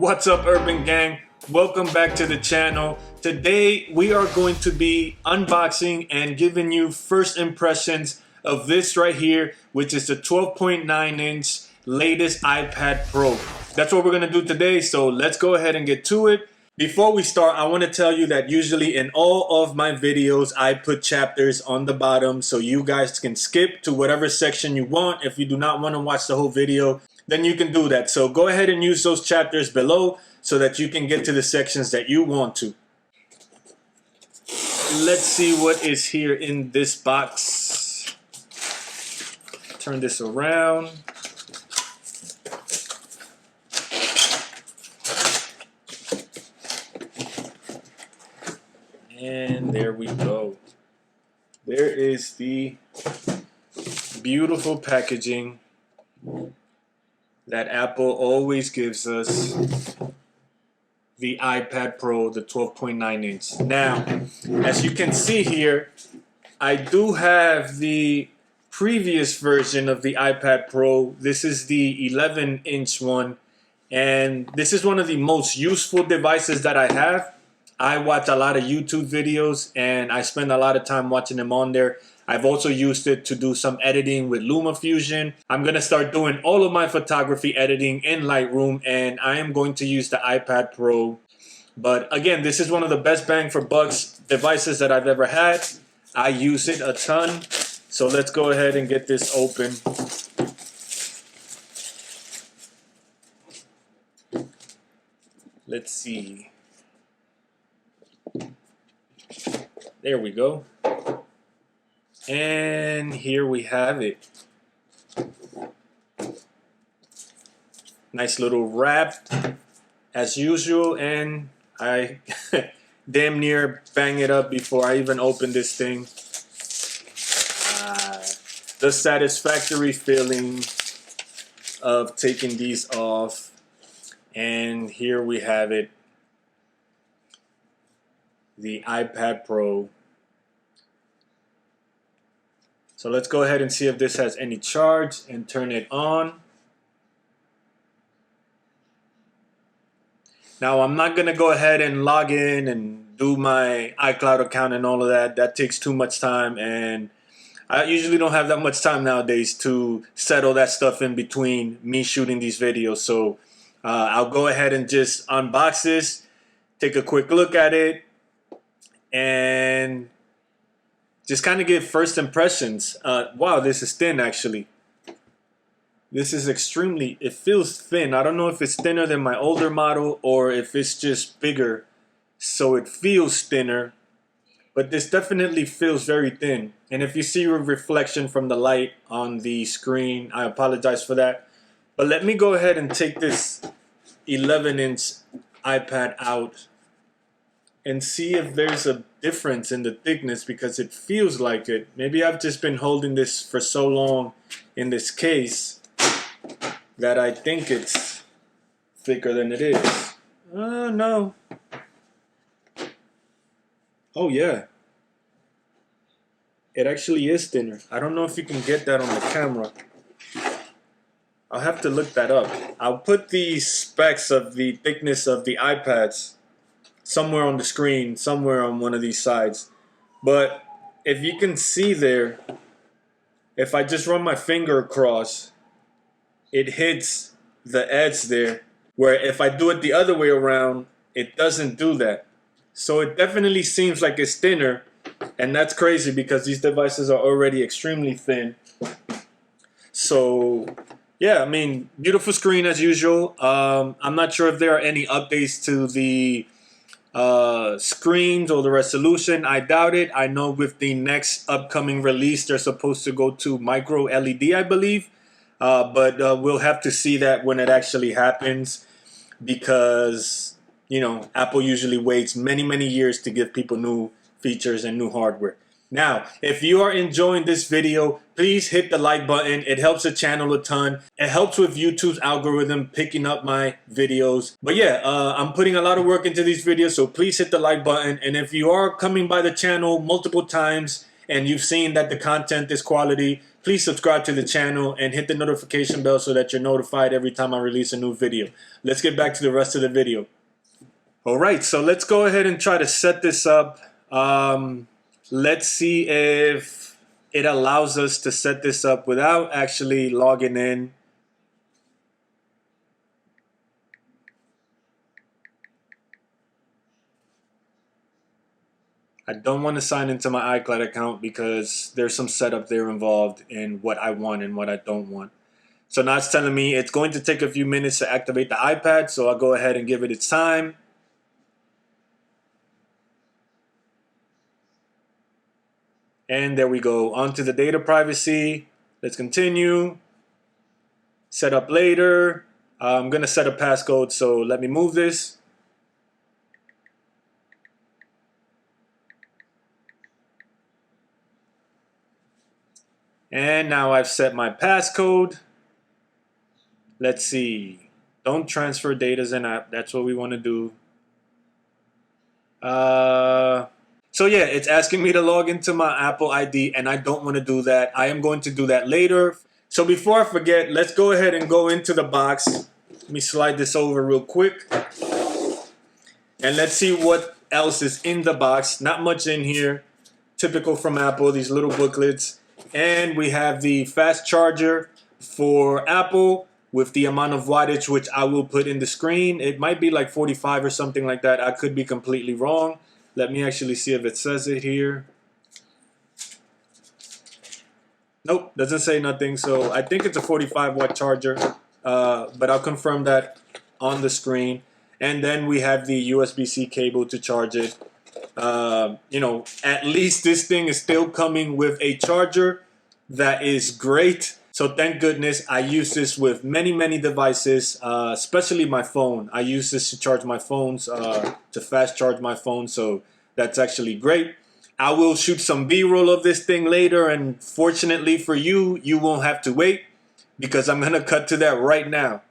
What's up, Urban Gang? Welcome back to the channel. Today we are going to be unboxing and giving you first impressions of this right here, which is the 12.9-inch latest iPad Pro. That's what we're going to do today, so let's go ahead and get to it. Before we start, I want to tell you that usually in all of my videos, I put chapters on the bottom so you guys can skip to whatever section you want. If you do not want to watch the whole video, then you can do that. So go ahead and use those chapters below so that you can get to the sections that you want to. Let's see what is here in this box. Turn this around. And there we go. There is the beautiful packaging that Apple always gives us. The iPad Pro, the 12.9 inch. Now, as you can see here, I do have the previous version of the iPad Pro. This is the 11-inch one, and this is one of the most useful devices that I have. I watch a lot of YouTube videos and I spend a lot of time watching them on there. I've also used it to do some editing with LumaFusion. I'm going to start doing all of my photography editing in Lightroom, and I am going to use the iPad Pro. But again, this is one of the best bang for bucks devices that I've ever had. I use it a ton. So let's go ahead and get this open. Let's see. There we go. And here we have it. Nice little wrap as usual, and I damn near bang it up before I even open this thing. The satisfactory feeling of taking these off, and here we have it. The iPad Pro. So let's go ahead and see if this has any charge and turn it on. Now I'm not gonna go ahead and log in and do my iCloud account and all of that. That takes too much time, and I usually don't have that much time nowadays to settle that stuff in between me shooting these videos. So I'll go ahead and just unbox this, take a quick look at it, and just kind of give first impressions. Wow, this is thin actually. This is extremely, it feels thin. I don't know if it's thinner than my older model or if it's just bigger, so it feels thinner. But this definitely feels very thin. And if you see a reflection from the light on the screen, I apologize for that. But let me go ahead and take this 11-inch iPad out and see if there's a difference in the thickness, because it feels like it. Maybe I've just been holding this for so long in this case that I think it's thicker than it is. No. Oh yeah. It actually is thinner. I don't know if you can get that on the camera. I'll have to look that up. I'll put the specs of the thickness of the iPads somewhere on the screen, somewhere on one of these sides. But if you can see there, if I just run my finger across, it hits the edge there, where if I do it the other way around, it doesn't do that. So it definitely seems like it's thinner, and that's crazy because these devices are already extremely thin. So yeah, I mean, beautiful screen as usual. I'm not sure if there are any updates to the screens or the resolution. I doubt it. I know with the next upcoming release they're supposed to go to micro LED, I believe, but we'll have to see that when it actually happens, because you know, Apple usually waits many years to give people new features and new hardware. Now, if you are enjoying this video, please hit the like button. It helps the channel a ton. It helps with YouTube's algorithm picking up my videos. But yeah, I'm putting a lot of work into these videos, so please hit the like button. And if you are coming by the channel multiple times and you've seen that the content is quality, please subscribe to the channel and hit the notification bell so that you're notified every time I release a new video. Let's get back to the rest of the video. Alright, so let's go ahead and try to set this up. Let's see if it allows us to set this up without actually logging in. I don't want to sign into my iCloud account because there's some setup there involved in what I want and what I don't want. So now it's telling me it's going to take a few minutes to activate the iPad, so I'll go ahead and give it its time. And there we go, onto the data privacy. Let's continue. Set up later. I'm going to set a passcode, so let me move this. And now I've set my passcode. Let's see. Don't transfer data in app. That's what we want to do. So yeah, it's asking me to log into my Apple ID, and I don't want to do that. I am going to do that later. So before I forget, let's go ahead and go into the box. Let me slide this over real quick. And let's see what else is in the box. Not much in here. Typical from Apple, these little booklets. And we have the fast charger for Apple with the amount of wattage which I will put in the screen. It might be like 45 or something like that. I could be completely wrong. Let me actually see if it says it here. Nope, doesn't say nothing. So I think it's a 45 watt charger, but I'll confirm that on the screen. And then we have the USB-C cable to charge it. You know, at least this thing is still coming with a charger. That is great. So thank goodness. I use this with many devices, especially my phone. I use this to charge my phones, to fast charge my phone. So that's actually great. I will shoot some B-roll of this thing later, and fortunately for you, you won't have to wait because I'm going to cut to that right now.